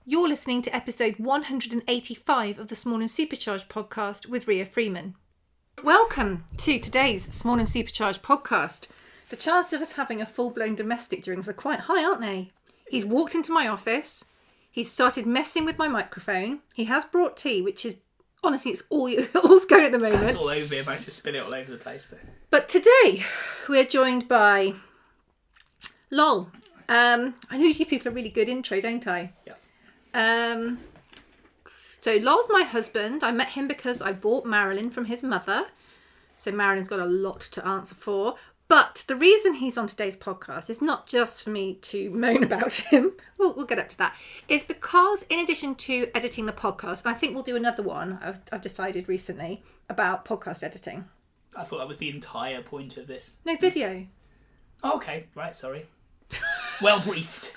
You're listening to episode 185 of the Small and Supercharged podcast with Laurence Freeman. Welcome to today's Small and Supercharged podcast. The chances of us having a full-blown domestic during this are quite high, aren't they? He's walked into my office. He's started messing with my microphone. He has brought tea, which is, honestly, it's all's going at the moment. It's all over me. I managed to spill it all over the place. But today, we're joined by Lol. I know you people a really good intro, don't I? Yeah. So Lol's my husband. I met him because I bought Marilyn from his mother. So Marilyn's got a lot to answer for. But the reason he's on today's podcast is not just for me to moan about him. We'll get up to that. It's because in addition to editing the podcast, and I think we'll do another one, I've decided recently, about podcast editing. I thought that was the entire point of this. No, video. Oh, okay, right, sorry. Well briefed.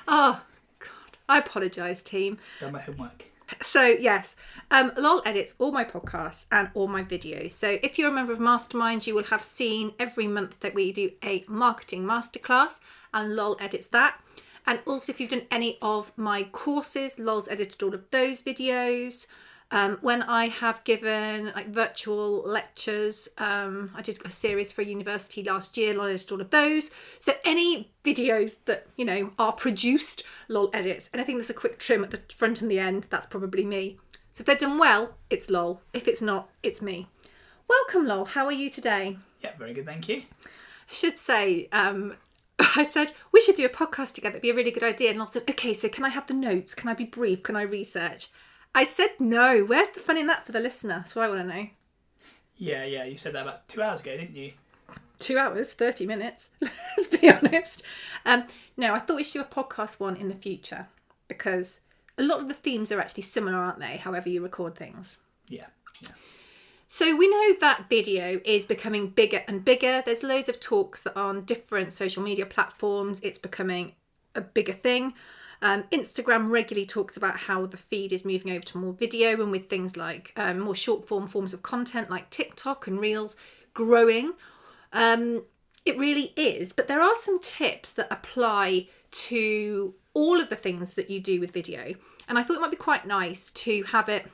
Oh, God. I apologise, team. Done my homework. So, yes, Lol edits all my podcasts and all my videos. So if you're a member of Mastermind, you will have seen every month that we do a marketing masterclass and Lol edits that. And also if you've done any of my courses, Lol's edited all of those videos. When I have given like virtual lectures, I did a series for a university last year, Lol edited all of those. So any videos that, you know, are produced, Lol edits. Anything that's a quick trim at the front and the end, that's probably me. So if they're done well, it's Lol. If it's not, it's me. Welcome, Lol. How are you today? Yeah, very good, thank you. I should say, I said, we should do a podcast together. It'd be a really good idea. And Lol said, okay, so can I have the notes? Can I be brief? Can I research? I said no. Where's the fun in that for the listener? That's what I want to know. Yeah, you said that about 2 hours ago, didn't you? 2 hours, 30 minutes, let's be honest. No, I thought we should do a podcast one in the future because a lot of the themes are actually similar, aren't they? However you record things. Yeah. So we know that video is becoming bigger and bigger. There's loads of talks that are on different social media platforms. It's becoming a bigger thing. Instagram regularly talks about how the feed is moving over to more video and with things like more short form forms of content like TikTok and Reels growing. It really is. But there are some tips that apply to all of the things that you do with video. And I thought it might be quite nice to have it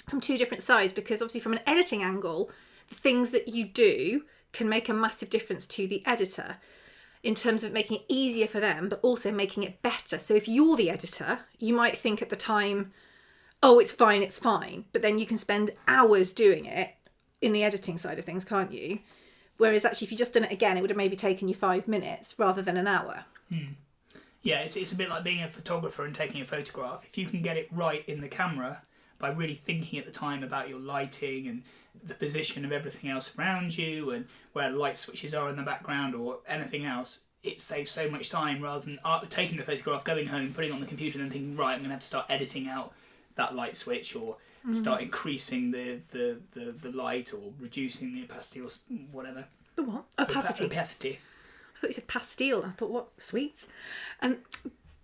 from two different sides because obviously from an editing angle, the things that you do can make a massive difference to the editor in terms of making it easier for them, but also making it better. So if you're the editor, you might think at the time, oh, it's fine. But then you can spend hours doing it in the editing side of things, can't you? Whereas actually, if you just done it again, it would have maybe taken you 5 minutes rather than an hour. Yeah, it's a bit like being a photographer and taking a photograph. If you can get it right in the camera by really thinking at the time about your lighting and the position of everything else around you and where light switches are in the background or anything else, it saves so much time rather than taking the photograph, going home, putting it on the computer and then thinking, right, I'm going to have to start editing out that light switch or start increasing the light or reducing the opacity or whatever. The what? Opacity. Opacity. I thought you said pastille. I thought, what? Sweets?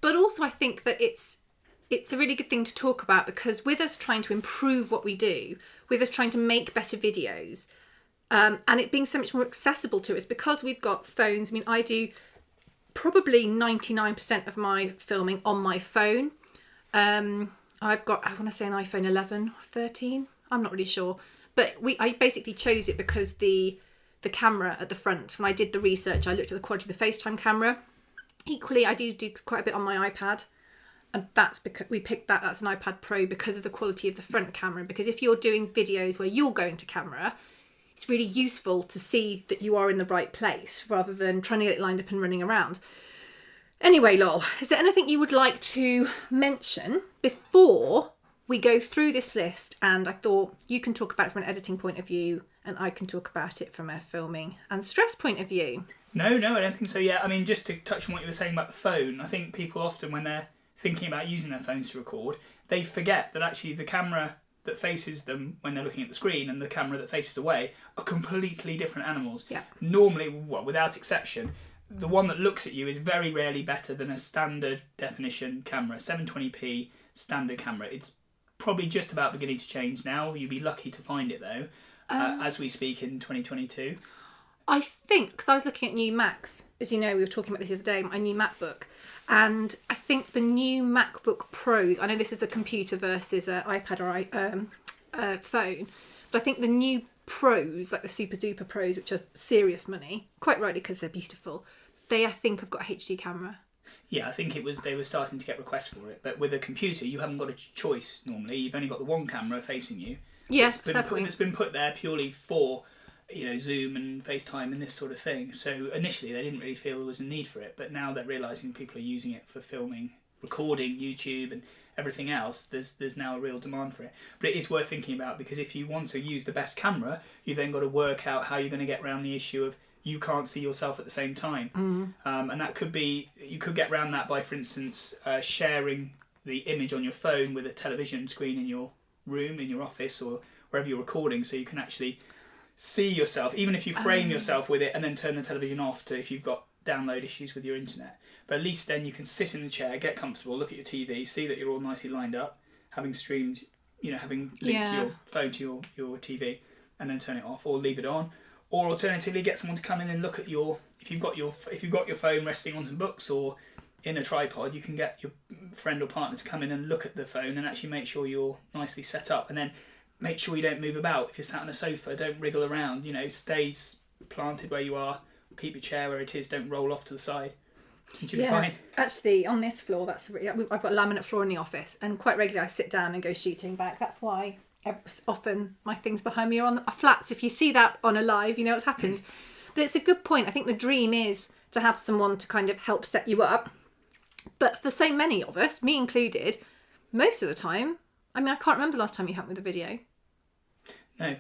But also I think that it's a really good thing to talk about because with us trying to improve what we do, with us trying to make better videos, and it being so much more accessible to us because we've got phones. I mean, I do probably 99% of my filming on my phone. I've got, I want to say an iPhone 11 or 13. I'm not really sure. But I basically chose it because the camera at the front, when I did the research, I looked at the quality of the FaceTime camera. Equally, I do quite a bit on my iPad. And that's because we picked that's an iPad Pro because of the quality of the front camera. Because if you're doing videos where you're going to camera, it's really useful to see that you are in the right place rather than trying to get it lined up and running around. Anyway, Lol, is there anything you would like to mention before we go through this list? And I thought you can talk about it from an editing point of view and I can talk about it from a filming and stress point of view. No, I don't think so. Yeah, I mean, just to touch on what you were saying about the phone, I think people often, when they're thinking about using their phones to record, they forget that actually the camera that faces them when they're looking at the screen and the camera that faces away are completely different animals. Yeah. Normally, well, without exception, the one that looks at you is very rarely better than a standard definition camera, 720p standard camera. It's probably just about beginning to change now. You'd be lucky to find it though, as we speak in 2022. I think, because I was looking at new Macs, as you know, we were talking about this the other day, my new MacBook, and I think the new MacBook Pros, I know this is a computer versus an iPad or phone, but I think the new Pros, like the super duper Pros, which are serious money, quite rightly because they're beautiful, they, I think, have got a HD camera. Yeah, I think they were starting to get requests for it, but with a computer, you haven't got a choice normally. You've only got the one camera facing you. Yes, it's been put there purely for, Zoom and FaceTime and this sort of thing. So initially, they didn't really feel there was a need for it, but now they're realising people are using it for filming, recording, YouTube, and everything else. There's now a real demand for it. But it is worth thinking about, because if you want to use the best camera, you've then got to work out how you're going to get around the issue of you can't see yourself at the same time. And that could be, you could get around that by, for instance, sharing the image on your phone with a television screen in your room, in your office, or wherever you're recording, so you can actually see yourself, even if you frame yourself with it and then turn the television off to if you've got download issues with your internet. But at least then you can sit in the chair, get comfortable, look at your TV, see that you're all nicely lined up, having streamed, having linked your phone to your TV, and then turn it off or leave it on. Or alternatively, get someone to come in and look at if you've got your phone resting on some books or in a tripod, you can get your friend or partner to come in and look at the phone and actually make sure you're nicely set up, and then make sure you don't move about. If you're sat on a sofa, don't wriggle around. Stay planted where you are. Keep your chair where it is. Don't roll off to the side. You'll be fine. Actually, on this floor, I've got a laminate floor in the office, and quite regularly I sit down and go shooting back. That's why often my things behind me are flat. So if you see that on a live, you know what's happened. But it's a good point. I think the dream is to have someone to kind of help set you up. But for so many of us, me included, most of the time, I can't remember the last time you helped me with a video. No.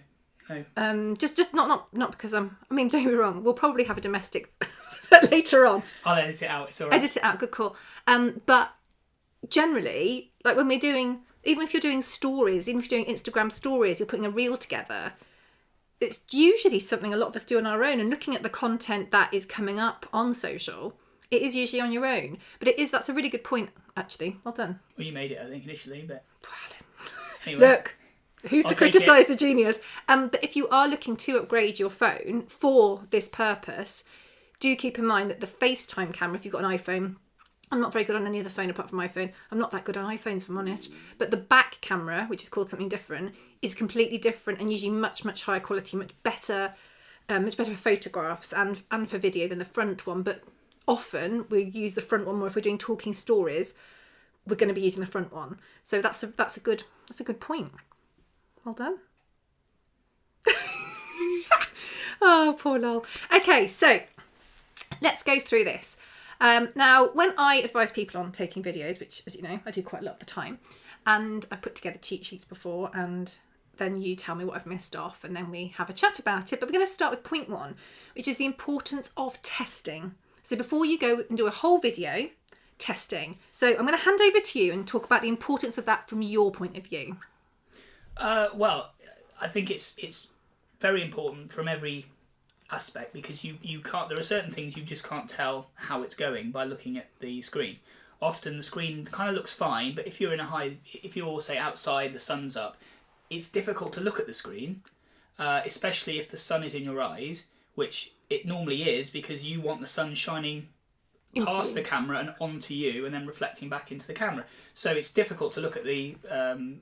Just not because don't get me wrong, we'll probably have a domestic later on. I'll edit it out, it's alright. Edit it out, good call. But generally, like when we're doing, even if you're doing stories, even if you're doing Instagram stories, you're putting a reel together, it's usually something a lot of us do on our own, and looking at the content that is coming up on social, it is usually on your own. But that's a really good point, actually. Well done. Well, you made it, I think, initially, but anyway. Look, who's to criticise the genius? But if you are looking to upgrade your phone for this purpose, do keep in mind that the FaceTime camera, if you've got an iPhone, I'm not very good on any other phone apart from my phone. I'm not that good on iPhones, if I'm honest. But the back camera, which is called something different, is completely different and usually much, much higher quality, much better for photographs and for video than the front one. But often we use the front one more if we're doing talking stories. We're going to be using the front one. So that's a good point. Well done. Oh, poor lol. Okay, so let's go through this. Now, when I advise people on taking videos, which, as you know, I do quite a lot of the time, and I've put together cheat sheets before, and then you tell me what I've missed off, and then we have a chat about it. But we're going to start with point 1, which is the importance of testing. So before you go and do a whole video, testing. So I'm going to hand over to you and talk about the importance of that from your point of view. Well, I think it's very important from every aspect, because you can't, there are certain things you just can't tell how it's going by looking at the screen. Often the screen kind of looks fine, but if you're say outside, the sun's up, it's difficult to look at the screen, especially if the sun is in your eyes, which it normally is, because you want the sun shining past the camera and onto you and then reflecting back into the camera. So it's difficult to look at the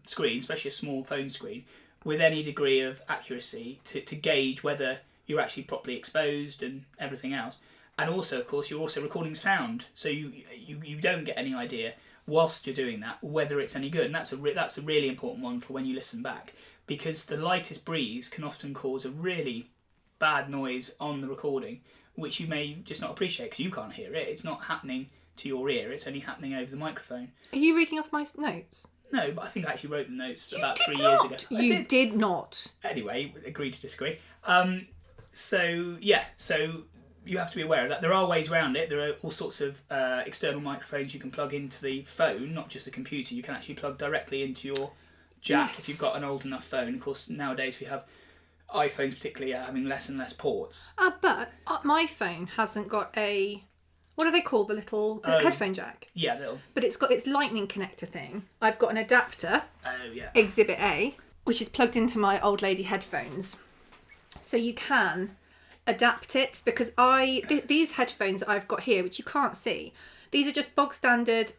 screen, especially a small phone screen, with any degree of accuracy to gauge whether you're actually properly exposed and everything else. And also, of course, you're also recording sound, so you don't get any idea whilst you're doing that whether it's any good. And that's a really important one for when you listen back, because the lightest breeze can often cause a really bad noise on the recording, which you may just not appreciate because you can't hear it. It's not happening to your ear, it's only happening over the microphone. Are you reading off my notes? No, but I think I actually wrote the notes about 3 years ago. You did not. Anyway, agree to disagree. So you have to be aware of that. There are ways around it. There are all sorts of external microphones you can plug into the phone, not just the computer. You can actually plug directly into your jack if you've got an old enough phone. Of course, nowadays we have iPhones particularly are having less and less ports. But my phone hasn't got a... What are they called? The little headphone jack? Yeah, little. But it's got its lightning connector thing. I've got an adapter, yeah. Exhibit A, which is plugged into my old lady headphones. So you can adapt it, because these headphones that I've got here, which you can't see, these are just bog standard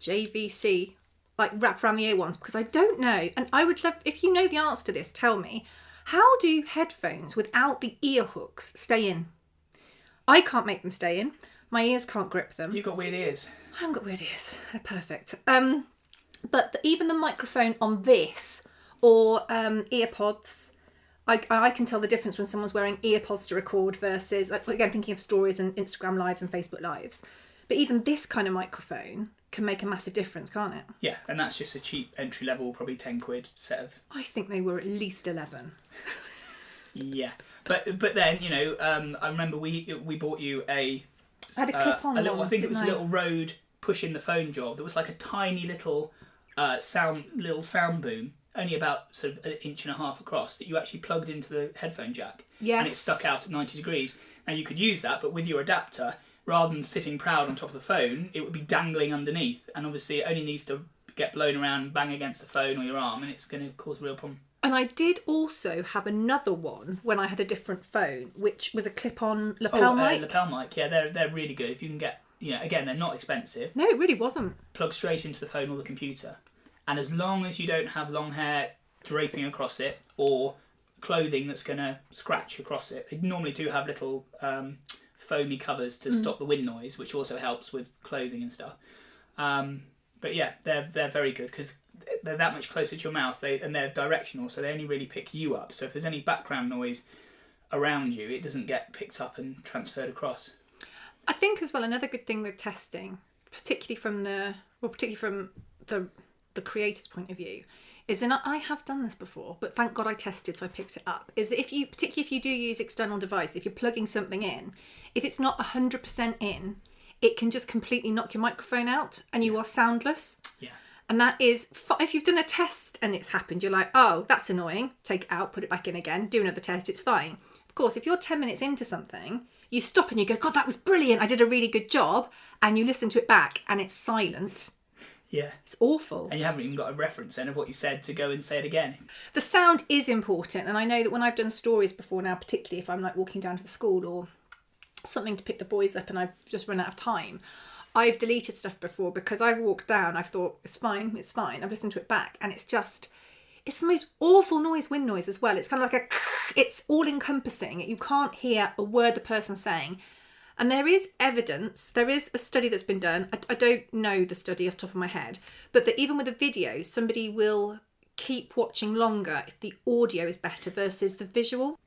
JVC, like wrap around the ear ones, because I don't know, and I would love, if you know the answer to this, tell me, how do headphones without the ear hooks stay in? I can't make them stay in. My ears can't grip them. You've got weird ears. I haven't got weird ears. They're perfect. But even the microphone on this, or earpods, I can tell the difference when someone's wearing earpods to record versus, like, again, thinking of stories and Instagram lives and Facebook lives. But even this kind of microphone can make a massive difference, can't it? Yeah, and that's just a cheap entry level, probably 10 quid set of... I think they were at least 11. Yeah. But then, you know, I remember we bought you I had a clip-on little, one, I think it was a didn't I? little Rode push in the phone job that was like a tiny little sound boom, only about sort of 1.5 inches across, that you actually plugged into the headphone jack. Yes. And it stuck out at 90 degrees. Now you could use that, but with your adapter, rather than sitting proud on top of the phone, it would be dangling underneath, and obviously it only needs to get blown around and bang against the phone or your arm, and it's going to cause a real problem. And I did also have another one when I had a different phone, which was a clip-on lapel mic. Lapel mic, yeah, they're really good. If you can get, you know, again, they're not expensive. No, it really wasn't. Plug straight into the phone or the computer, and as long as you don't have long hair draping across it or clothing that's going to scratch across it, they normally do have little foamy covers to stop the wind noise, which also helps with clothing and stuff. But yeah, they're very good because they're that much closer to your mouth, and they're directional, so they only really pick you up. So if there's any background noise around you, it doesn't get picked up and transferred across. I think as well, another good thing with testing, particularly from the creator's point of view, is, and I have done this before, but thank God I tested, so I picked it up, is particularly if you do use external device, if you're plugging something in, if it's not 100% in, it can just completely knock your microphone out and you are soundless. Yeah. And that is, if you've done a test and it's happened, you're like, oh, that's annoying, take it out, put it back in again, do another test, it's fine. Of course, if you're 10 minutes into something, you stop and you go, God, that was brilliant, I did a really good job, and you listen to it back and it's silent. Yeah. It's awful. And you haven't even got a reference then of what you said to go and say it again. The sound is important, and I know that when I've done stories before now, particularly if I'm like walking down to the school or something to pick the boys up and I've just run out of time, I've deleted stuff before because I've walked down, I've thought, it's fine, I've listened to it back, and it's the most awful noise, wind noise as well. It's kind of like it's all encompassing. You can't hear a word the person's saying. And there is evidence, there is a study that's been done, I don't know the study off the top of my head, but that even with a video, somebody will keep watching longer if the audio is better versus the visual.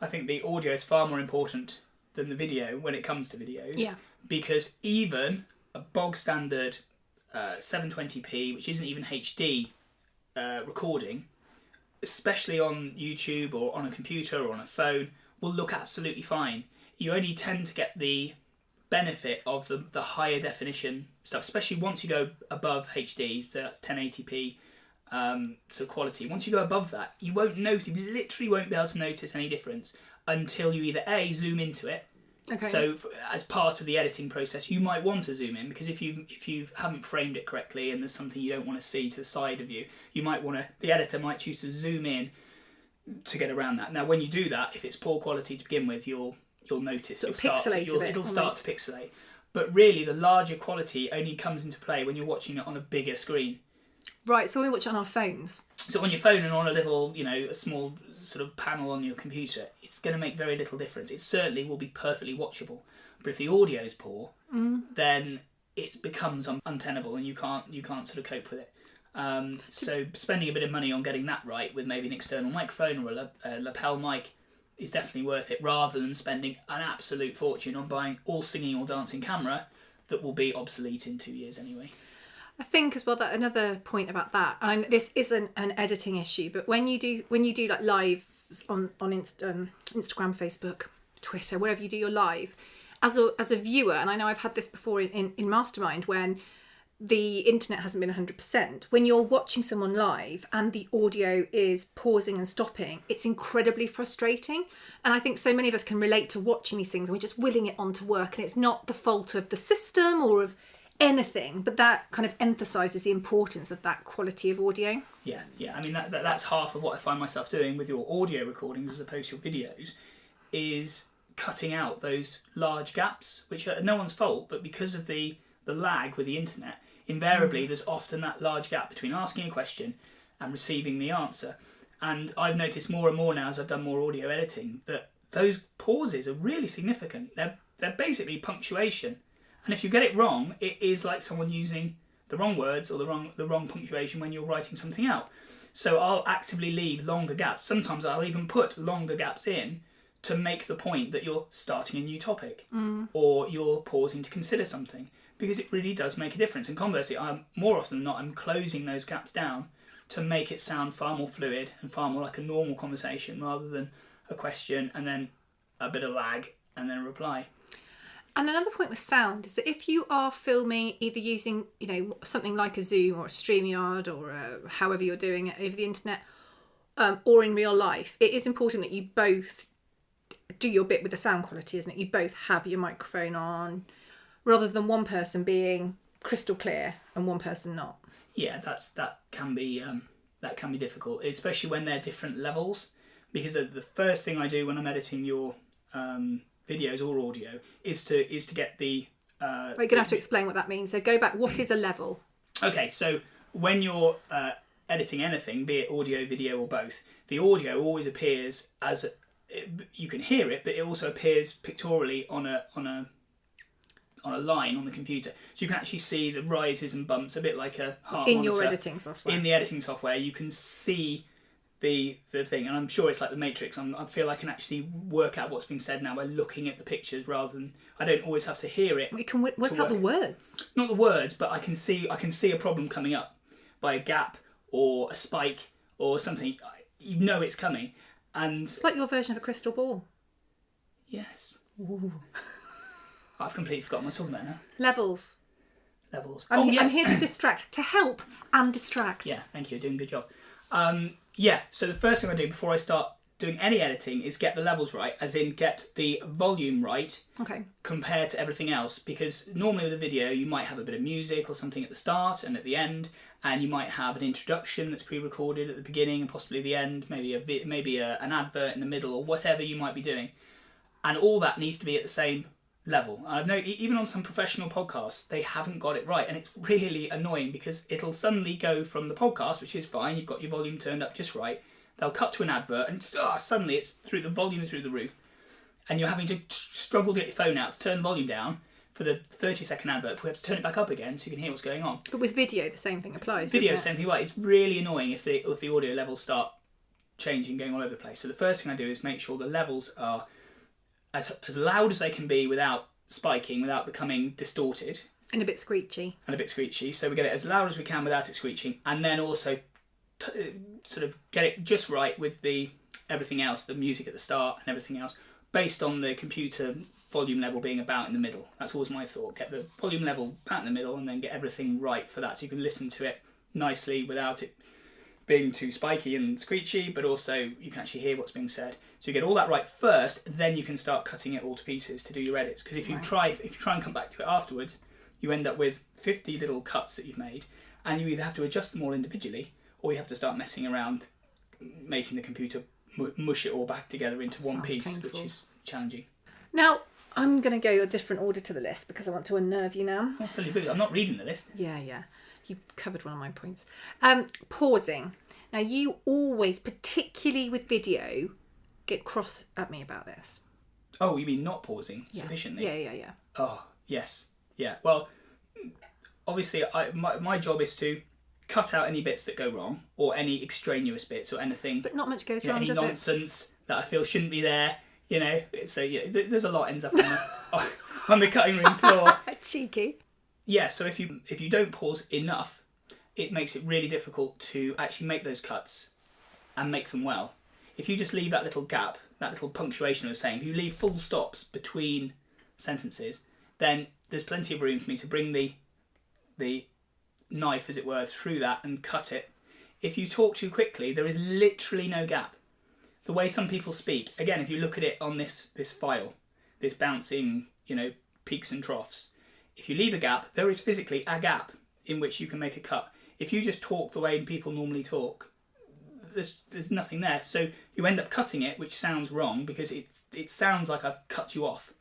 I think the audio is far more important than the video when it comes to videos. Yeah. Because even a bog standard 720p, which isn't even HD recording, especially on YouTube or on a computer or on a phone, will look absolutely fine. You only tend to get the benefit of the higher definition stuff, especially once you go above HD, so that's 1080p so quality. Once you go above that, you literally won't be able to notice any difference until you either A, zoom into it. Okay. So as part of the editing process, you might want to zoom in, because if you haven't framed it correctly and there's something you don't want to see to the side of you, the editor might choose to zoom in to get around that. Now when you do that, if it's poor quality to begin with, you'll notice, it'll start to pixelate. But really, the larger quality only comes into play when you're watching it on a bigger screen. Right, so we watch it on our phones. So on your phone and on a little, a small sort of panel on your computer, it's going to make very little difference. It certainly will be perfectly watchable. But if the audio is poor, then it becomes untenable, and you can't sort of cope with it. So spending a bit of money on getting that right with maybe an external microphone or a lapel mic is definitely worth it, rather than spending an absolute fortune on buying all singing or dancing camera that will be obsolete in 2 years anyway. I think as well that another point about that, and this isn't an editing issue, but when you do like lives on Instagram, Facebook, Twitter, wherever you do your live, as a viewer, and I know I've had this before in Mastermind, when the internet hasn't been 100%, when you're watching someone live and the audio is pausing and stopping, it's incredibly frustrating. And I think so many of us can relate to watching these things and we're just willing it on to work, and it's not the fault of the system or of anything, but that kind of emphasises the importance of that quality of audio. Yeah. I mean, that's half of what I find myself doing with your audio recordings as opposed to your videos, is cutting out those large gaps, which are no one's fault, but because of the lag with the internet, invariably there's often that large gap between asking a question and receiving the answer. And I've noticed more and more now as I've done more audio editing that those pauses are really significant. They're basically punctuation. And if you get it wrong, it is like someone using the wrong words or the wrong punctuation when you're writing something out. So I'll actively leave longer gaps. Sometimes I'll even put longer gaps in to make the point that you're starting a new topic or you're pausing to consider something, because it really does make a difference. And conversely, more often than not, I'm closing those gaps down to make it sound far more fluid and far more like a normal conversation rather than a question and then a bit of lag and then a reply. And another point with sound is that if you are filming either using, something like a Zoom or a StreamYard or however you're doing it over the internet or in real life, it is important that you both do your bit with the sound quality, isn't it? You both have your microphone on rather than one person being crystal clear and one person not. Yeah, that can be difficult, especially when they're different levels, because the first thing I do when I'm editing your videos or audio is to get the you're going to have to explain what that means. So go back, what is a level? Okay, so when you're editing anything, be it audio, video or both, the audio always appears as you can hear it, but it also appears pictorially on a line on the computer, so you can actually see the rises and bumps, a bit like a heart in monitor. Your editing software. In the editing software, you can see the thing, and I'm sure it's like the Matrix. I feel I can actually work out what's being said now by looking at the pictures rather than I don't always have to hear it. We can work out the words. Not the words, but I can see a problem coming up by a gap or a spike or something. You know it's coming, and it's like your version of a crystal ball. Yes. Ooh. I've completely forgotten what I'm talking about now. Levels. I'm here to distract, to help and distract. Yeah, thank you. You're doing a good job. So the first thing I do before I start doing any editing is get the levels right, as in get the volume right compared to everything else. Because normally with a video, you might have a bit of music or something at the start and at the end, and you might have an introduction that's pre-recorded at the beginning and possibly the end, maybe an advert in the middle or whatever you might be doing. And all that needs to be at the same level. I know even on some professional podcasts, they haven't got it right, and it's really annoying because it'll suddenly go from the podcast, which is fine, you've got your volume turned up just right, they'll cut to an advert and suddenly it's through the volume through the roof, and you're having to struggle to get your phone out to turn the volume down for the 30-second advert before we have to turn it back up again so you can hear what's going on. But with video, the same thing applies. Video, same thing. It's really annoying if the audio levels start changing, going all over the place. So the first thing I do is make sure the levels are as loud as they can be without spiking, without becoming distorted. And a bit screechy. So we get it as loud as we can without it screeching, and then also sort of get it just right with everything else, the music at the start and everything else, based on the computer volume level being about in the middle. That's always my thought. Get the volume level about in the middle and then get everything right for that so you can listen to it nicely without it being too spiky and screechy, but also you can actually hear what's being said. So you get all that right first, then you can start cutting it all to pieces to do your edits. Because if you try and come back to it afterwards, you end up with 50 little cuts that you've made, and you either have to adjust them all individually, or you have to start messing around, making the computer mush it all back together into one piece, painful. Which is challenging. Now, I'm going to go a different order to the list because I want to unnerve you now. I'm not reading the list. Yeah. You covered one of my points. Pausing. Now, you always, particularly with video, get cross at me about this. Oh, you mean not pausing sufficiently? Yeah. Oh, yes. Yeah. Well, obviously, my job is to cut out any bits that go wrong or any extraneous bits or anything. But not much goes wrong, any does nonsense that I feel shouldn't be there. So there's a lot ends up on the cutting room floor. Cheeky. Yeah, so if you don't pause enough, it makes it really difficult to actually make those cuts and make them well. If you just leave that little gap, that little punctuation I was saying, if you leave full stops between sentences, then there's plenty of room for me to bring the knife, as it were, through that and cut it. If you talk too quickly, there is literally no gap. The way some people speak, again, if you look at it on this file, this bouncing, peaks and troughs, if you leave a gap, there is physically a gap in which you can make a cut. If you just talk the way people normally talk, there's nothing there. So you end up cutting it, which sounds wrong because it sounds like I've cut you off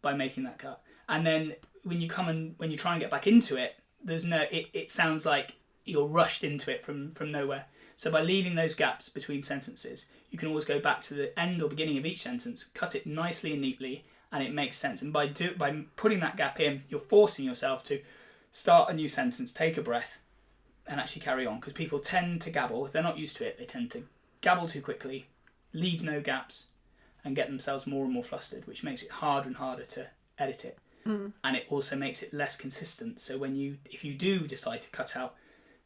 by making that cut. And then when you try and get back into it, it sounds like you're rushed into it from nowhere. So by leaving those gaps between sentences, you can always go back to the end or beginning of each sentence, cut it nicely and neatly, and it makes sense. And by putting that gap in, you're forcing yourself to start a new sentence, take a breath, and actually carry on. Because people tend to gabble. If they're not used to it, they tend to gabble too quickly, leave no gaps, and get themselves more and more flustered, which makes it harder and harder to edit it. And it also makes it less consistent. So if you do decide to cut out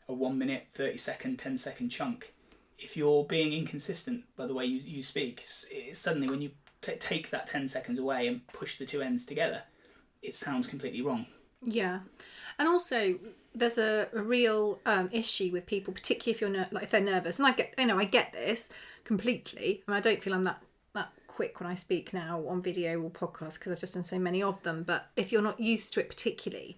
a 1 minute, 30 second, 10-second chunk, if you're being inconsistent by the way you speak, suddenly when you take that 10 seconds away and push the two ends together, it sounds completely wrong. Yeah. And also there's a real issue with people, particularly if you're if they're nervous. And I get this completely. I don't feel I'm that quick when I speak now on video or podcast because I've just done so many of them. But if you're not used to it particularly,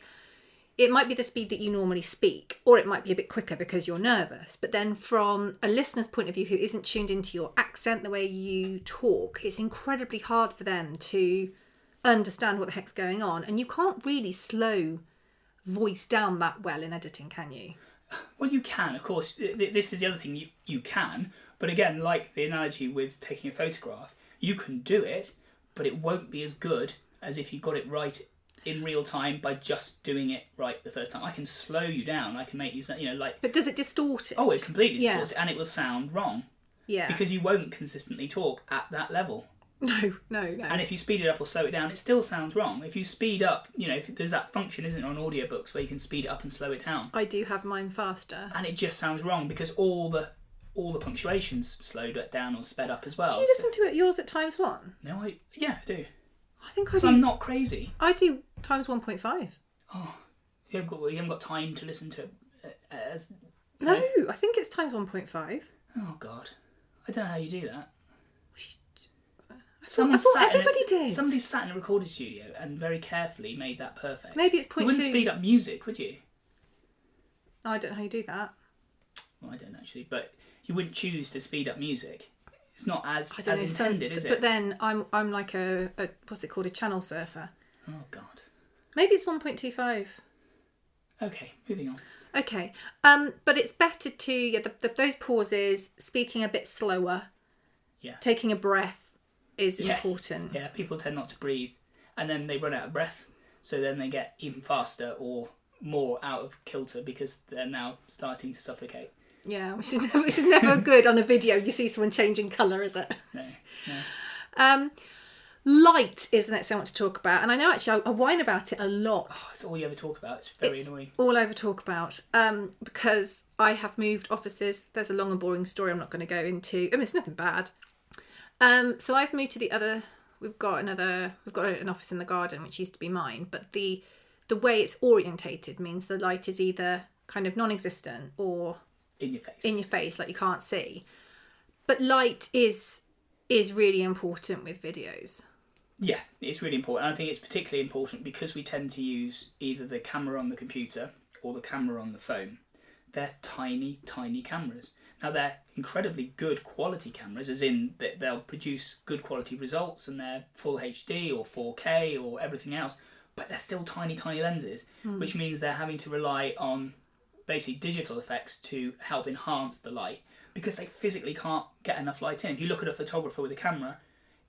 it might be the speed that you normally speak, or it might be a bit quicker because you're nervous. But then from a listener's point of view who isn't tuned into your accent, the way you talk, it's incredibly hard for them to understand what the heck's going on. And you can't really slow voice down that well in editing, can you? Well, you can, of course. This is the other thing, you can. But again, like the analogy with taking a photograph, you can do it, but it won't be as good as if you got it right in real time by just doing it right the first time. I can slow you down. I can make you, But does it distort it? Oh, it completely distorts it, and it will sound wrong. Yeah. Because you won't consistently talk at that level. No. And if you speed it up or slow it down, it still sounds wrong. If you speed up, if there's that function, isn't it, on audiobooks where you can speed it up and slow it down. I do have mine faster. And it just sounds wrong because all the punctuation's slowed it down or sped up as well. Do you listen to yours at times 1? No, I do. I think I do. So I'm not crazy. I do times 1.5. Oh, you haven't got time to listen to it as... No, I think it's times 1.5. Oh, God. I don't know how you do that. I thought everybody did. Somebody sat in a recording studio and very carefully made that perfect. Maybe it's 0.2. You wouldn't speed up music, would you? I don't know how you do that. Well, I don't actually, but you wouldn't choose to speed up music. It's not as intended, is it? But then I'm like a what's it called, a channel surfer. Oh, God. Maybe it's 1.25. Okay, moving on. Okay, but it's better to those pauses, speaking a bit slower. Yeah. Taking a breath is important. Yeah, people tend not to breathe, and then they run out of breath, so then they get even faster or more out of kilter because they're now starting to suffocate. Yeah, which is never good on a video. You see someone changing colour, is it? No. Light is the next thing I want to talk about, and I know actually I whine about it a lot. Oh, it's all you ever talk about. It's very annoying. All I ever talk about, because I have moved offices. There's a long and boring story I'm not going to go into. I mean, it's nothing bad. So I've moved to the other. We've got an office in the garden, which used to be mine, but the way it's orientated means the light is either kind of non-existent or in your face, like you can't see. But light is really important with videos. Yeah, it's really important. I think it's particularly important because we tend to use either the camera on the computer or the camera on the phone. They're tiny, tiny cameras. Now, they're incredibly good quality cameras, as in that they'll produce good quality results and they're full HD or 4K or everything else, but they're still tiny, tiny lenses, which means they're having to rely on basically digital effects to help enhance the light because they physically can't get enough light in. If you look at a photographer with a camera,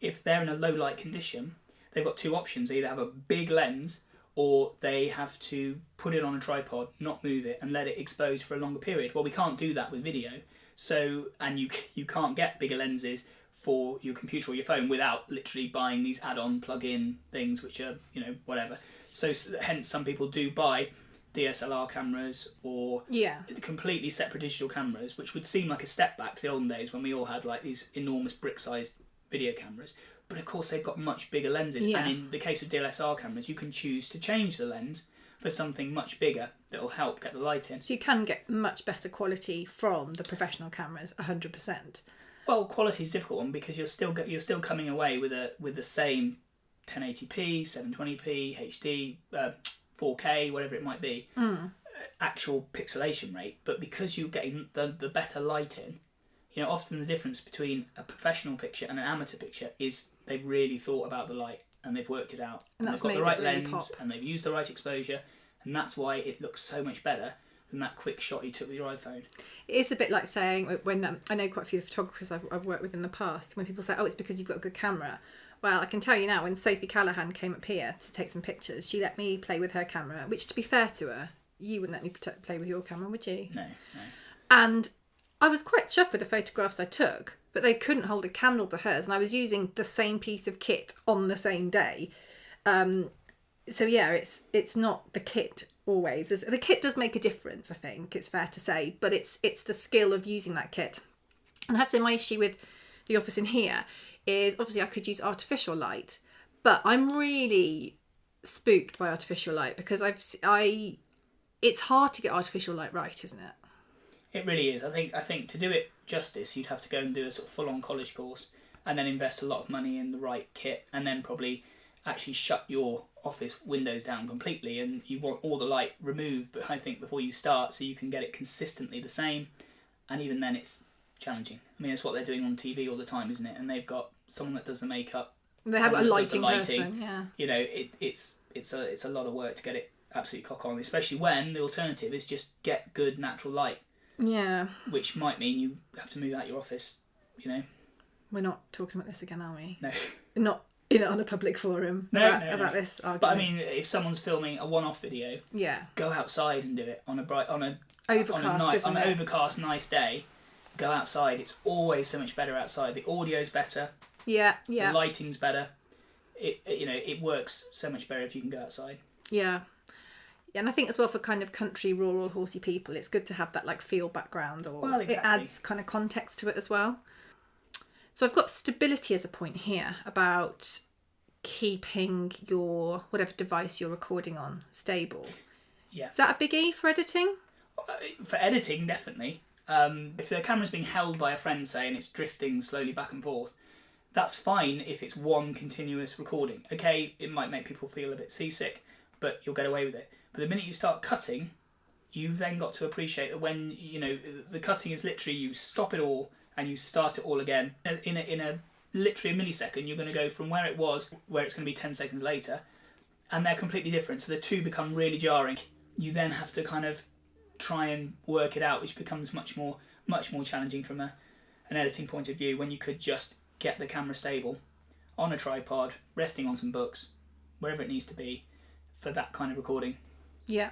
if they're in a low light condition, they've got two options. They either have a big lens or they have to put it on a tripod, not move it, and let it expose for a longer period. Well, we can't do that with video. So, and you can't get bigger lenses for your computer or your phone without literally buying these add-on plug-in things, which are, whatever. So hence some people do buy DSLR cameras or completely separate digital cameras, which would seem like a step back to the olden days when we all had like these enormous brick-sized video cameras. But of course they've got much bigger lenses. Yeah. And in the case of DSLR cameras, you can choose to change the lens for something much bigger that will help get the light in. So you can get much better quality from the professional cameras, 100%. Well, quality is a difficult one because you're still coming away with the same 1080p, 720p, HD, 4K, whatever it might be, actual pixelation rate. But because you're getting the better light in, often the difference between a professional picture and an amateur picture is they've really thought about the light and they've worked it out. And they've that's got the made right it really lens pop. and they've used the right exposure, and that's why it looks so much better than that quick shot you took with your iPhone. It is a bit like saying, when I know quite a few photographers I've worked with in the past, when people say, oh, it's because you've got a good camera. Well, I can tell you now, when Sophie Callahan came up here to take some pictures, she let me play with her camera, which, to be fair to her, you wouldn't let me play with your camera, would you? No. And I was quite chuffed with the photographs I took, but they couldn't hold a candle to hers, and I was using the same piece of kit on the same day. So yeah, it's not the kit always. The kit does make a difference, I think, it's fair to say, but it's the skill of using that kit. And I have to say, my issue with the office in here is, obviously I could use artificial light, but I'm really spooked by artificial light because it's hard to get artificial light right, isn't it? It really is. I think to do it justice, you'd have to go and do a sort of full-on college course and then invest a lot of money in the right kit, and then probably actually shut your office windows down completely, and you want all the light removed, but I think before you start, so you can get it consistently the same. And even then it's challenging. I mean, it's what they're doing on TV all the time, isn't it? And they've got someone that does the makeup, They have a lighting person, yeah. It's a lot of work to get it absolutely cock on, especially when the alternative is just get good natural light. Yeah. Which might mean you have to move out your office, We're not talking about this again, are we? No. Not on a public forum about this argument. But I mean, if someone's filming a one-off video, yeah, go outside and do it on an overcast nice day. Go outside. It's always so much better outside. The audio's better. Yeah. The lighting's better. It works so much better if you can go outside. Yeah. And I think as well, for kind of country, rural, horsey people, it's good to have that like field background, or exactly. It adds kind of context to it as well. So I've got stability as a point here about keeping your whatever device you're recording on stable. Yeah. Is that a biggie for editing? For editing, definitely. If the camera's being held by a friend, say, and it's drifting slowly back and forth, that's fine if it's one continuous recording. Okay, it might make people feel a bit seasick, but you'll get away with it. But the minute you start cutting, you've then got to appreciate that when, the cutting is literally you stop it all and you start it all again. In a literally a millisecond, you're going to go from where it was, where it's going to be 10 seconds later, and they're completely different. So the two become really jarring. You then have to kind of try and work it out, which becomes much more challenging from an editing point of view, when you could just get the camera stable on a tripod, resting on some books, wherever it needs to be for that kind of recording. Yeah.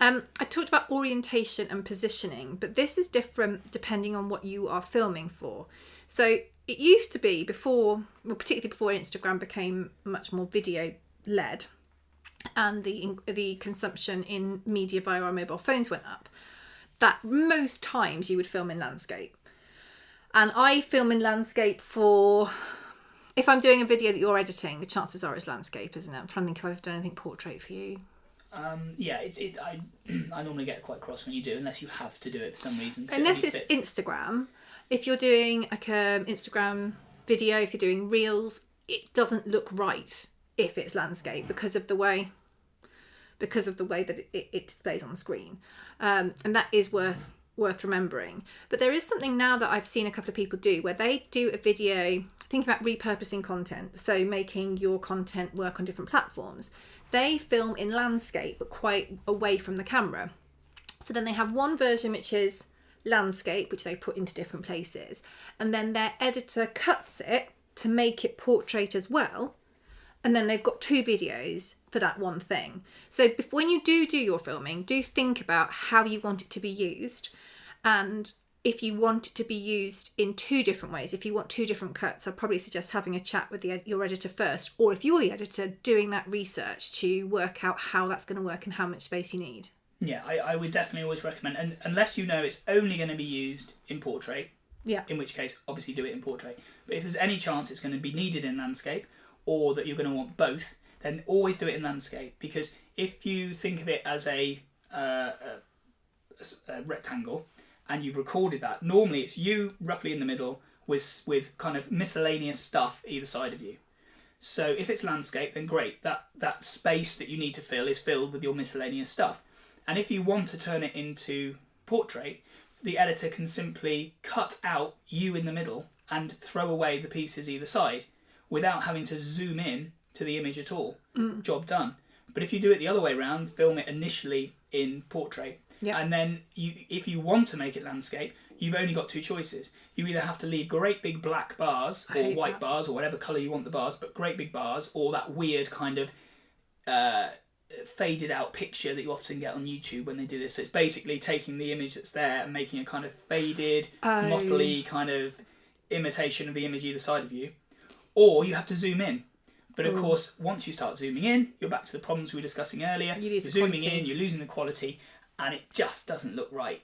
I talked about orientation and positioning, but this is different depending on what you are filming for. So it used to be particularly before Instagram became much more video led and the consumption in media via our mobile phones went up, that most times you would film in landscape. And I film in landscape if I'm doing a video that you're editing, the chances are it's landscape, isn't it? I'm trying to think if I've done anything portrait for you. I normally get quite cross when you do, unless you have to do it for some reason. Unless it's Instagram. If you're doing like an Instagram video, if you're doing reels, it doesn't look right if it's landscape because of the way that it displays on the screen, and that is worth remembering. But there is something now that I've seen a couple of people do where they do a video thinking about repurposing content, so making your content work on different platforms. They film in landscape but quite away from the camera, so then they have one version which is landscape, which they put into different places, and then their editor cuts it to make it portrait as well, and then they've got two videos for that one thing. So when you do your filming, do think about how you want it to be used, and if you want it to be used in two different ways, if you want two different cuts, I'd probably suggest having a chat with your editor first, or if you're the editor, doing that research to work out how that's going to work and how much space you need. Yeah, I would definitely always recommend, and unless you know it's only going to be used in portrait, in which case obviously do it in portrait. But if there's any chance it's going to be needed in landscape, or that you're going to want both, then always do it in landscape. Because if you think of it as a rectangle, and you've recorded that, normally it's you roughly in the middle with kind of miscellaneous stuff either side of you. So if it's landscape, then great, that space that you need to fill is filled with your miscellaneous stuff. And if you want to turn it into portrait, the editor can simply cut out you in the middle and throw away the pieces either side without having to zoom in to the image at all. Job done. But if you do it the other way around, film it initially in portrait, and then if you want to make it landscape, you've only got two choices. You either have to leave great big black bars or white bars or whatever colour you want the bars, but great big bars, or that weird kind of faded out picture that you often get on YouTube when they do this. So it's basically taking the image that's there and making a kind of faded, mottly kind of imitation of the image either side of you. Or you have to zoom in. But of course, once you start zooming in, you're back to the problems we were discussing earlier. You're zooming in, you're losing the quality, and it just doesn't look right.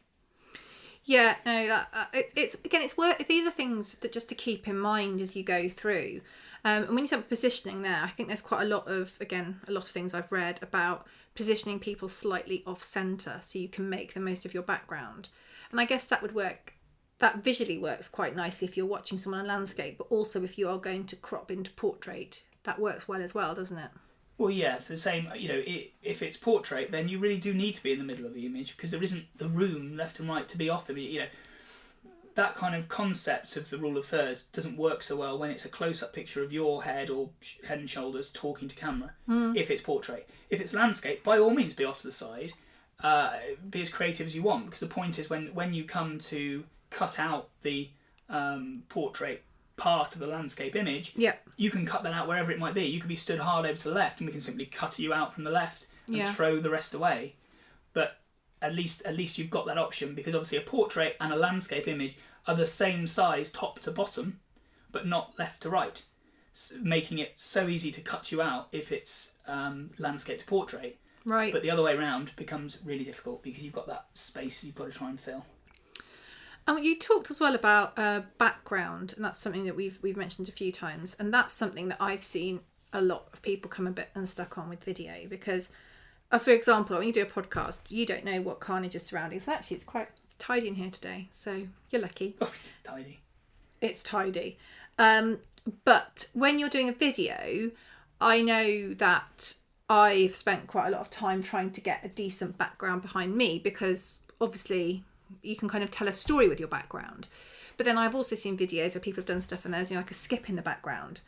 Yeah, no, it's work. These are things that just to keep in mind as you go through. And when you talk about positioning there, I think there's quite a lot of things I've read about positioning people slightly off centre so you can make the most of your background. And I guess that would work. That visually works quite nicely if you're watching someone on landscape, but also if you are going to crop into portrait, that works well as well, doesn't it? Well, yeah, for the same, if it's portrait, then you really do need to be in the middle of the image because there isn't the room left and right to be off. That kind of concept of the rule of thirds doesn't work so well when it's a close-up picture of your head or head and shoulders talking to camera, if it's portrait. If it's landscape, by all means be off to the side, be as creative as you want, because the point is when you come to cut out the portrait part of the landscape image, you can cut that out wherever it might be. You could be stood hard over to the left and we can simply cut you out from the left and throw the rest away. But at least you've got that option, because obviously a portrait and a landscape image are the same size top to bottom, but not left to right, making it so easy to cut you out if it's landscape to portrait. Right. But the other way around becomes really difficult because you've got that space you've got to try and fill. And you talked as well about background, and that's something that we've mentioned a few times, and that's something that I've seen a lot of people come a bit unstuck on with video, because, for example, when you do a podcast, you don't know what carnage is surrounding. So actually, it's quite tidy in here today, so you're lucky. Oh, tidy. It's tidy. But when you're doing a video, I know that I've spent quite a lot of time trying to get a decent background behind me, because obviously you can kind of tell a story with your background. But then I've also seen videos where people have done stuff and there's like a skip in the background,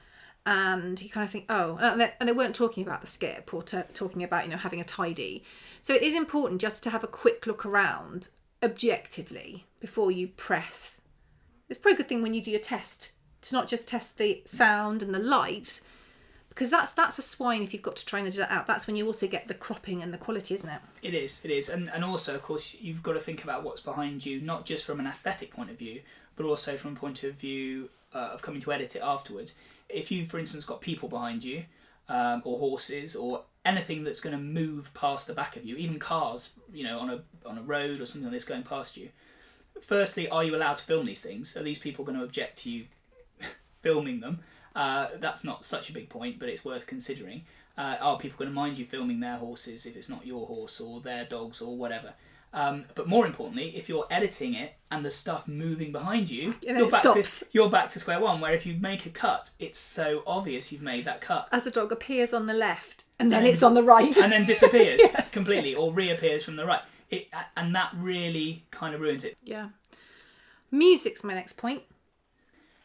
and you kind of think, oh, and they weren't talking about the skip or talking about having a tidy. So it is important just to have a quick look around objectively before you press. It's probably a good thing when you do your test to not just test the sound and the light, because that's a swine if you've got to try and edit that out. That's when you also get the cropping and the quality, isn't it? It is. And also, of course, you've got to think about what's behind you, not just from an aesthetic point of view, but also from a point of view of coming to edit it afterwards. If you've, for instance, got people behind you, or horses, or anything that's going to move past the back of you, even cars, on a road or something like this going past you. Firstly, are you allowed to film these things? Are these people going to object to you filming them? That's not such a big point, but it's worth considering. Are people going to mind you filming their horses if it's not your horse, or their dogs, or whatever? But more importantly, if you're editing it and there's stuff moving behind you, you're back to square one, where if you make a cut, it's so obvious you've made that cut. As a dog appears on the left and then it's on the right. And then disappears completely, or reappears from the right. And that really kind of ruins it. Yeah. Music's my next point.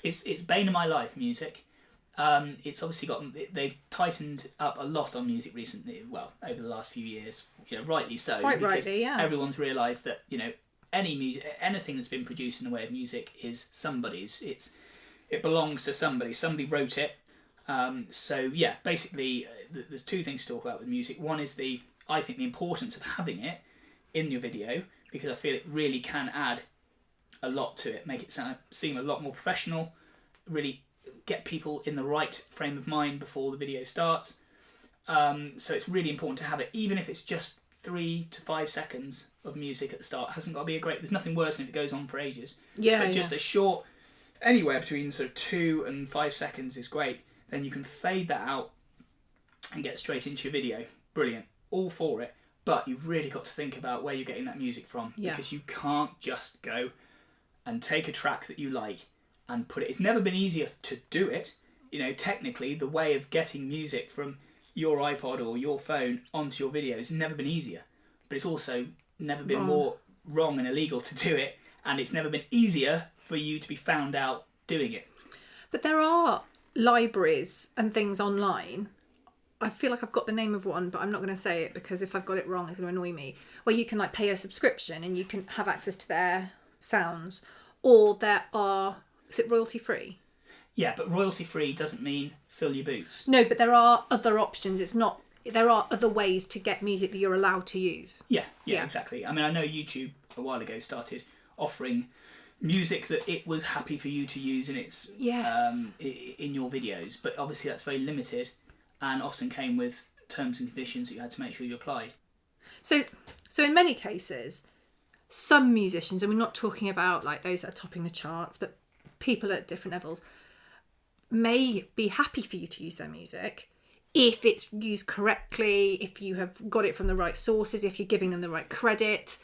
It's bane of my life, music. It's obviously they've tightened up a lot on music recently, well, over the last few years, rightly so. Quite rightly, yeah. Everyone's realised that, anything that's been produced in the way of music is somebody's. It belongs to somebody. Somebody wrote it. So yeah, basically, there's two things to talk about with music. One is I think the importance of having it in your video, because I feel it really can add a lot to it, make it seem a lot more professional, really get people in the right frame of mind before the video starts. So it's really important to have it, even if it's just 3 to 5 seconds of music at the start. It hasn't got to be there's nothing worse than if it goes on for ages. Yeah. But just a short, anywhere between sort of 2 and 5 seconds is great. Then you can fade that out and get straight into your video. Brilliant. All for it. But you've really got to think about where you're getting that music from. Yeah. Because you can't just go and take a track that you like and put it. It's never been easier to do it. Technically, the way of getting music from your iPod or your phone onto your video has never been easier. But it's also never been more wrong and illegal to do it. and it's never been easier for you to be found out doing it. But there are libraries and things online. I feel like I've got the name of one, but I'm not going to say it because if I've got it wrong, it's going to annoy me. Where you can like pay a subscription and you can have access to their sounds, or there are. Is it royalty free? Yeah, but royalty free doesn't mean fill your boots. No, but there are other options. It's not. There are other ways to get music that you're allowed to use. Yeah, exactly. I mean, I know YouTube a while ago started offering music that it was happy for you to use in its in your videos, but obviously that's very limited and often came with terms and conditions that you had to make sure you applied. So in many cases, some musicians, and we're not talking about like those that are topping the charts, but people at different levels may be happy for you to use their music if it's used correctly, if you have got it from the right sources, if you're giving them the right credit.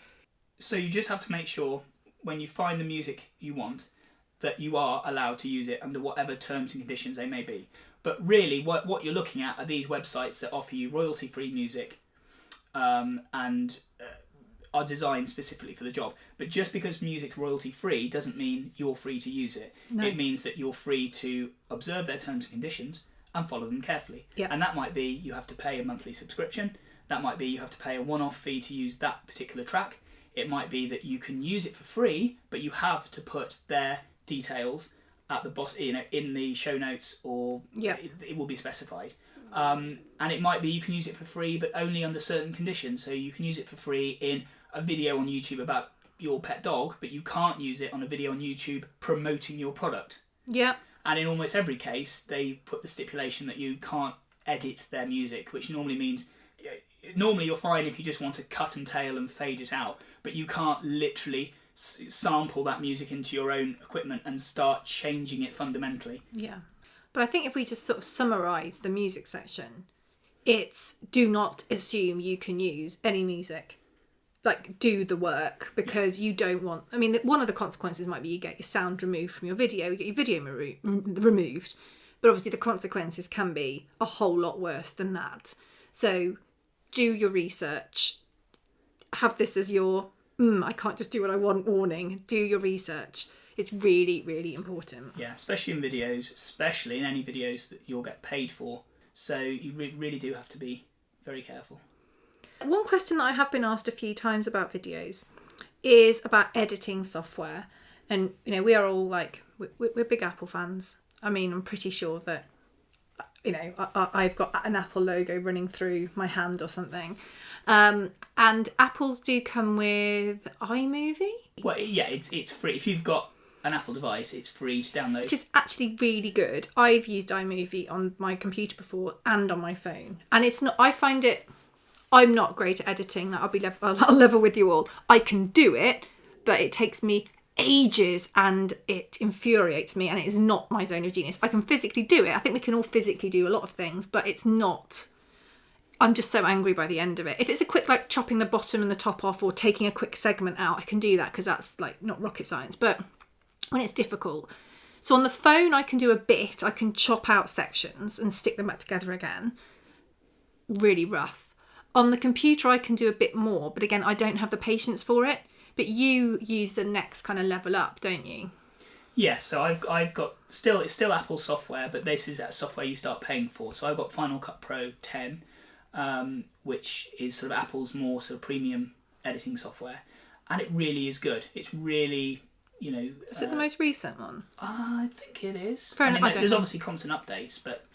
So you just have to make sure when you find the music you want that you are allowed to use it under whatever terms and conditions they may be. But really what you're looking at are these websites that offer you royalty-free music and are designed specifically for the job. But just because music's royalty-free doesn't mean you're free to use it. No. It means that you're free to observe their terms and conditions and follow them carefully. Yeah. And that might be you have to pay a monthly subscription. That might be you have to pay a one-off fee to use that particular track. It might be that you can use it for free, but you have to put their details at the bottom, in the show notes, or it will be specified. And it might be you can use it for free, but only under certain conditions. So you can use it for free in a video on YouTube about your pet dog, but you can't use it on a video on YouTube promoting your product. Yeah. And in almost every case, they put the stipulation that you can't edit their music, which normally means, normally you're fine if you just want to cut and tail and fade it out, but you can't literally sample that music into your own equipment and start changing it fundamentally. Yeah. But I think if we just sort of summarise the music section, it's do not assume you can use any music. Like, do the work, because you don't want... I mean, one of the consequences might be you get your sound removed from your video, you get your video removed, but obviously the consequences can be a whole lot worse than that. So do your research, have this as your, I can't just do what I want warning, do your research. It's really, really important. Yeah, especially in videos, especially in any videos that you'll get paid for. So you really do have to be very careful. One question that I have been asked a few times about videos is about editing software. And, we are all like, we're big Apple fans. I mean, I'm pretty sure that, I've got an Apple logo running through my hand or something. And Apples do come with iMovie. Well, yeah, it's free. If you've got an Apple device, it's free to download. Which is actually really good. I've used iMovie on my computer before and on my phone. And it's not, I'm not great at editing. I'll level with you all. I can do it, but it takes me ages and it infuriates me, and it is not my zone of genius. I can physically do it. I think we can all physically do a lot of things, but it's not. I'm just so angry by the end of it. If it's a quick, like chopping the bottom and the top off or taking a quick segment out, I can do that because that's like not rocket science. But when it's difficult, so on the phone I can do a bit. I can chop out sections and stick them back together again. Really rough. On the computer, I can do a bit more, but again, I don't have the patience for it. But you use the next kind of level up, don't you? Yeah, so I've got it's still Apple software, but this is that software you start paying for. So I've got Final Cut Pro 10, which is sort of Apple's more sort of premium editing software, and it really is good. It's really, Is it the most recent one? I think it is. Fair enough. There's obviously constant updates, but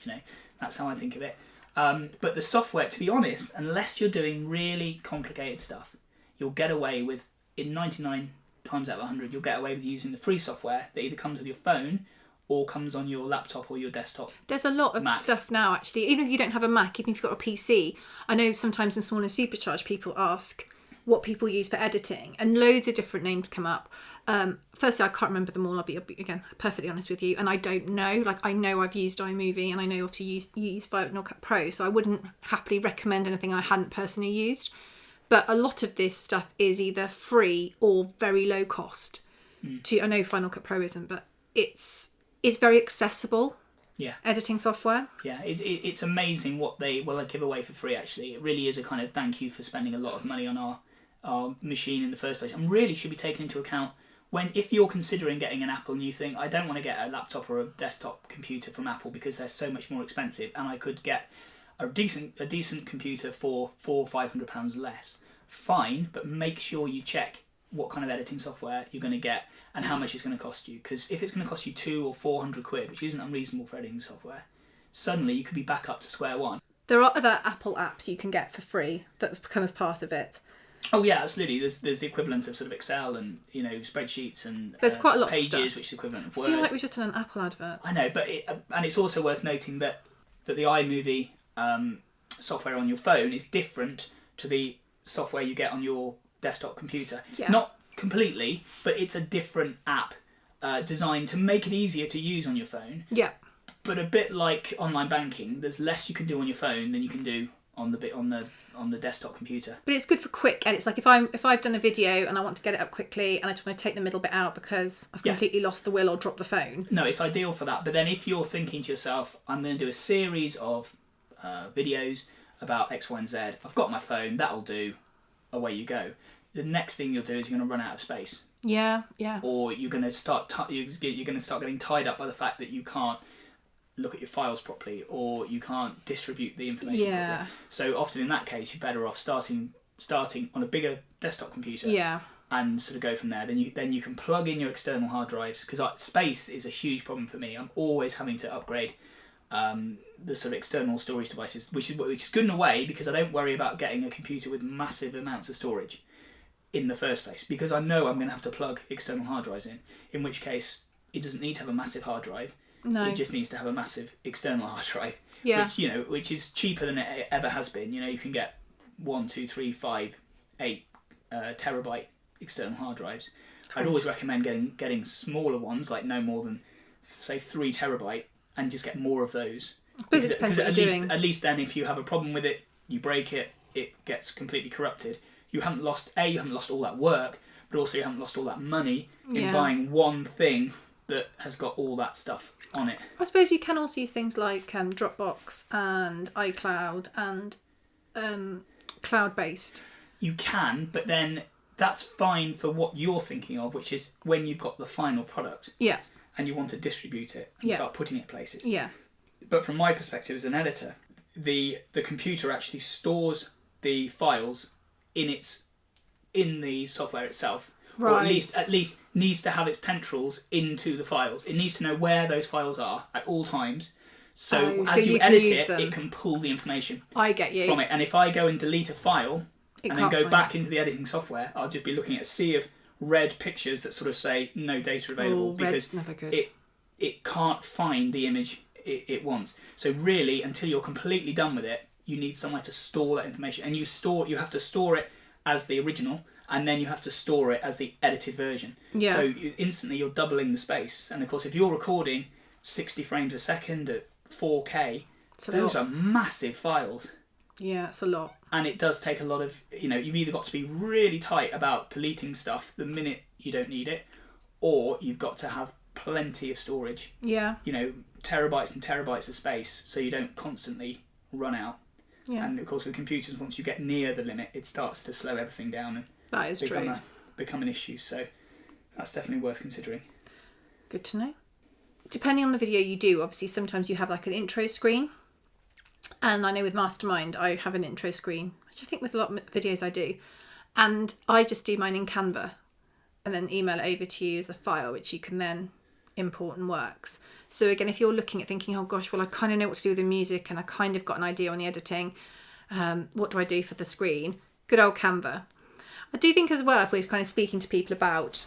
that's how I think of it. But the software, to be honest, unless you're doing really complicated stuff, you'll get away with, in 99 times out of 100, you'll get away with using the free software that either comes with your phone or comes on your laptop or your desktop. There's a lot of Mac. stuff now, actually. Even if you don't have a Mac, even if you've got a PC, I know sometimes in Small and Supercharged people ask what people use for editing, and loads of different names come up. Firstly, I can't remember them all. I'll be again perfectly honest with you, and I don't know. Like, I know I've used iMovie, and I know obviously you use Final Cut Pro, so I wouldn't happily recommend anything I hadn't personally used. But a lot of this stuff is either free or very low cost. I know Final Cut Pro isn't, but it's very accessible. Yeah. Editing software. Yeah, it's amazing what they give away for free. Actually, it really is a kind of thank you for spending a lot of money on our machine in the first place, and really should be taken into account if you're considering getting an Apple and you think, I don't want to get a laptop or a desktop computer from Apple because they're so much more expensive, and I could get a decent computer for £400 or £500 less, fine, but make sure you check what kind of editing software you're going to get and how much it's going to cost you. Because if it's going to cost you £200 or £400, which isn't unreasonable for editing software, suddenly you could be back up to square one. There are other Apple apps you can get for free that's become as part of it. Oh yeah, absolutely. There's the equivalent of sort of Excel and spreadsheets and there's quite a lot pages, of stuff, which is equivalent of Word. I feel like we've just done an Apple advert. I know, but it's also worth noting that the iMovie software on your phone is different to the software you get on your desktop computer. Yeah. Not completely, but it's a different app designed to make it easier to use on your phone. Yeah. But a bit like online banking, there's less you can do on your phone than you can do on the desktop computer. But it's good for quick edits. Like if I've done a video and I want to get it up quickly and I just want to take the middle bit out because I've completely lost the will or dropped the phone. No, it's ideal for that. But then if you're thinking to yourself, I'm going to do a series of videos about X, Y, and Z. I've got my phone. That'll do. Away you go. The next thing you'll do is you're going to run out of space. Yeah. Or you're going to start getting tied up by the fact that you can't look at your files properly, or you can't distribute the information properly. So often in that case, you're better off starting on a bigger desktop computer. Yeah. And sort of go from there. Then you can plug in your external hard drives, because space is a huge problem for me. I'm always having to upgrade the sort of external storage devices, which is good in a way, because I don't worry about getting a computer with massive amounts of storage in the first place, because I know I'm going to have to plug external hard drives in which case it doesn't need to have a massive hard drive. No. It just needs to have a massive external hard drive. Yeah. Which is cheaper than it ever has been. You can get 1, 2, 3, 5, 8 terabyte external hard drives. I'd always recommend getting smaller ones, like no more than say 3 terabyte, and just get more of those. Because it depends what you're doing. At least then, if you have a problem with it, you break it, it gets completely corrupted. You haven't lost all that work, but also you haven't lost all that money in buying one thing that has got all that stuff on it. I suppose you can also use things like Dropbox and iCloud and cloud-based. You can, but then that's fine for what you're thinking of, which is when you've got the final product. Yeah. And you want to distribute it and start putting it places. Yeah. But from my perspective as an editor, the computer actually stores the files in the software itself. Right. Or at least needs to have its tendrils into the files. It needs to know where those files are at all times. So as you edit it, it can pull the information I get you. from it. And if I go and delete a file and then go back into the editing software, I'll just be looking at a sea of red pictures that sort of say no data available, because never good. it can't find the image it wants. So really, until you're completely done with it, you need somewhere to store that information. And you have to store it as the original, and then you have to store it as the edited version. Yeah. So instantly you're doubling the space. And of course, if you're recording 60 frames a second at 4K, those are massive files. Yeah, it's a lot. And it does take a lot of, you've either got to be really tight about deleting stuff the minute you don't need it, or you've got to have plenty of storage. Yeah. Terabytes and terabytes of space, so you don't constantly run out. Yeah. And of course with computers, once you get near the limit, it starts to slow everything down and that is become an issue. So that's definitely worth considering. Good to know. Depending on the video you do, obviously sometimes you have like an intro screen. And I know with Mastermind, I have an intro screen, which I think with a lot of videos I do. And I just do mine in Canva and then email it over to you as a file, which you can then import and works. So again, if you're looking at thinking, oh gosh, well, I kind of know what to do with the music and I kind of got an idea on the editing. What do I do for the screen? Good old Canva. I do think as well, if we're kind of speaking to people about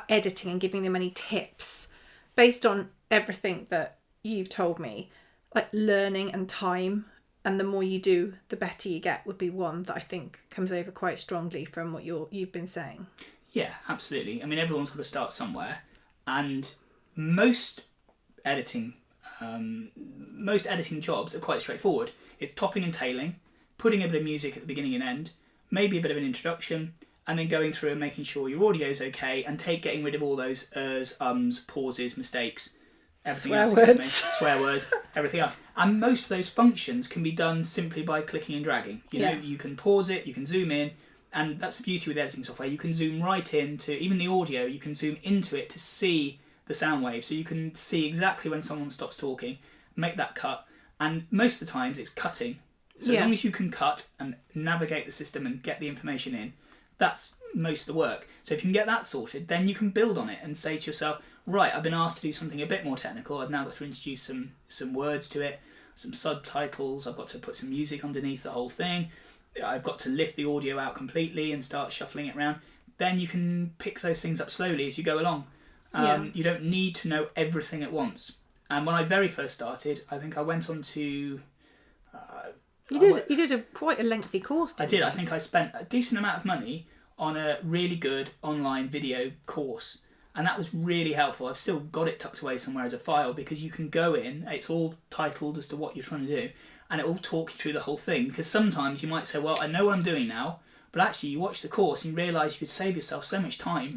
editing and giving them any tips based on everything that you've told me, like learning and time, and the more you do, the better you get, would be one that I think comes over quite strongly from what you've been saying. Yeah, absolutely. I mean, everyone's got to start somewhere, and most editing jobs are quite straightforward. It's topping and tailing, putting a bit of music at the beginning and end, maybe a bit of an introduction, and then going through and making sure your audio is okay, and getting rid of all those ums, pauses, mistakes, everything swear words, everything else. And most of those functions can be done simply by clicking and dragging. You can pause it, you can zoom in, And that's the beauty with editing software. You can zoom right into, even the audio, you can zoom into it to see the sound wave. So you can see exactly when someone stops talking, make that cut. And most of the times it's cutting. So as long as you can cut and navigate the system and get the information in, that's most of the work. So if you can get that sorted, then you can build on it and say to yourself, right, I've been asked to do something a bit more technical. I've now got to introduce some words to it, some subtitles. I've got to put some music underneath the whole thing. I've got to lift the audio out completely and start shuffling it around. Then you can pick those things up slowly as you go along. You don't need to know everything at once. And when I very first started, I think I went on to... You did quite a lengthy course, didn't you? I think I spent a decent amount of money on a really good online video course. And that was really helpful. I've still got it tucked away somewhere as a file because you can go in, it's all titled as to what you're trying to do, and it will talk you through the whole thing. Because sometimes you might say, well, I know what I'm doing now, but actually you watch the course and you realise you could save yourself so much time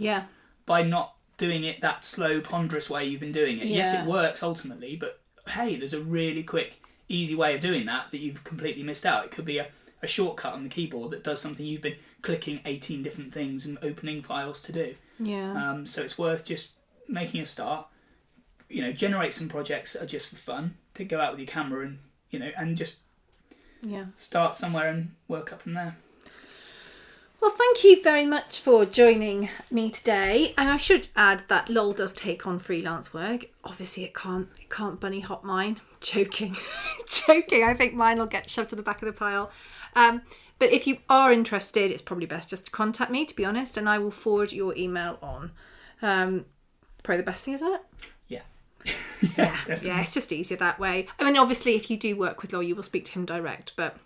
by not doing it that slow, ponderous way you've been doing it. Yeah. Yes, it works ultimately, but hey, there's a really quick, easy way of doing that you've completely missed out. It could be a shortcut on the keyboard that does something you've been clicking 18 different things and opening files to do. Yeah. So it's worth just making a start. Generate some projects that are just for fun. To go out with your camera and and just start somewhere and work up from there. Well, thank you very much for joining me today. And I should add that Lol does take on freelance work. Obviously, it can't bunny hop mine. Joking. I think mine will get shoved to the back of the pile. But if you are interested, it's probably best just to contact me, to be honest, and I will forward your email on. Probably the best thing, isn't it? Yeah. Yeah, it's just easier that way. I mean, obviously, if you do work with Law, you will speak to him direct, but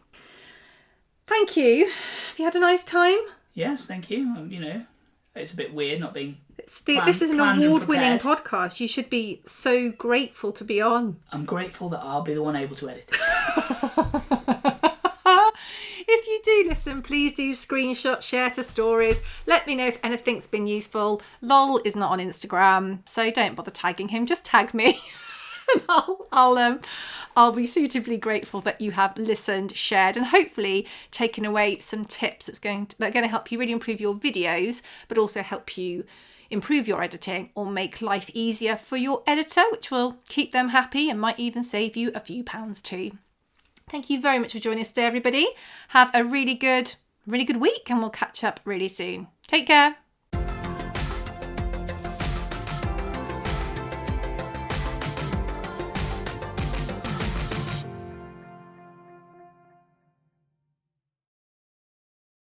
thank you. Have you had a nice time? Yes, thank you. It's a bit weird not being this is an award-winning podcast. You should be so grateful to be on. I'm grateful that I'll be the one able to edit it. If you do listen, please do screenshot, share to stories. Let me know if anything's been useful. Lol is not on Instagram, so don't bother tagging him. Just tag me, and I'll be suitably grateful that you have listened, shared, and hopefully taken away some tips that are going to help you really improve your videos, but also help you improve your editing or make life easier for your editor, which will keep them happy and might even save you a few pounds too. Thank you very much for joining us today, everybody. Have a really good week, and we'll catch up really soon. Take care.